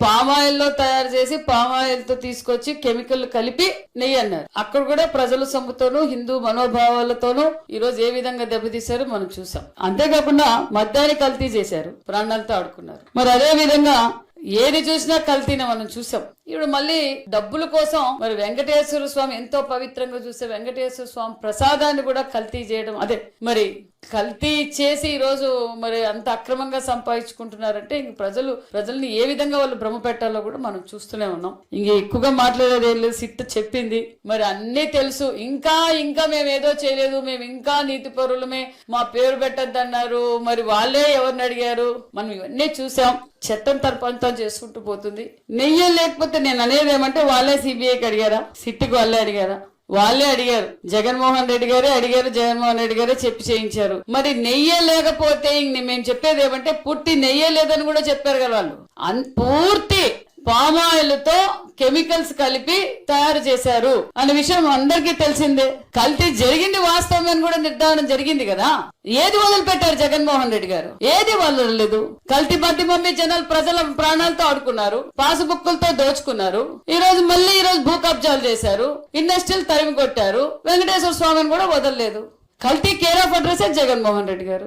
Palm oil లో తయారు చేసి పామాయిల్ తో తీసుకొచ్చి కెమికల్ కలిపి నెయ్యి అన్నారు. అక్కడ కూడా ప్రజల సొమ్ముతోనూ హిందూ మనోభావాలతోనూ ఈ రోజు ఏ విధంగా దెబ్బతీశారో మనం చూసాం. అంతేకాకుండా మద్యాన్ని కల్తీ చేశారు, ప్రాణాలతో ఆడుకున్నారు. మరి అదే విధంగా ఏది చూసినా కల్తీని మనం చూసాం. ఇప్పుడు మళ్ళీ డబ్బుల కోసం మరి వెంకటేశ్వర స్వామి ఎంతో పవిత్రంగా చూసే వెంకటేశ్వర స్వామి ప్రసాదాన్ని కూడా కల్తీ చేయడం, అదే మరి కల్తీ చేసి ఈ రోజు మరి అంత అక్రమంగా సంపాదించుకుంటున్నారంటే ఇంక ప్రజల్ని ఏ విధంగా వాళ్ళు భ్రమ పెట్టాలో కూడా మనం చూస్తూనే ఉన్నాం. ఇంక ఎక్కువగా మాట్లాడేది ఏం లేదు. సిట్ చెప్పింది, మరి అన్నీ తెలుసు. ఇంకా మేము ఏదో చేయలేదు, మేము ఇంకా నీతి పరులమే, మా పేరు పెట్టద్దన్నారు. మరి వాళ్ళే ఎవరిని అడిగారు? మనం ఇవన్నీ చూసాం. చట్టం తరపంతం చేసుకుంటూ పోతుంది. నెయ్యి లేకపోతే నేను అనేది ఏమంటే వాళ్ళే సిబిఐకి అడిగారా? సిట్కి వాళ్ళే అడిగారా? వాళ్ళే అడిగారు. జగన్మోహన్ రెడ్డి గారే అడిగారు, జగన్మోహన్ రెడ్డి గారే చెప్పి చేయించారు. మరి నెయ్యే లేకపోతే మేము చెప్పేది ఏమంటే పుట్టి నెయ్యే లేదని కూడా చెప్పారు కదా వాళ్ళు. పూర్తి పామాయిల్ తో కెమికల్స్ కలిపి తయారు చేశారు అనే విషయం అందరికీ తెలిసిందే. కల్తీ జరిగింది వాస్తవం అని కూడా నిర్ధారణ జరిగింది కదా. ఏది వదిలిపెట్టారు జగన్మోహన్ రెడ్డి గారు? ఏది వదలలేదు. కల్తీ మధ్య మమ్మీ ప్రజల ప్రాణాలతో ఆడుకున్నారు, పాసుబుక్కులతో దోచుకున్నారు. ఈ రోజు భూ కబ్జాలు చేశారు, ఇండస్ట్రీలు తరిమి కొట్టారు. వెంకటేశ్వర స్వామిని కూడా వదలలేదు. కల్తీ care of address Jaganmohan Reddy గారు.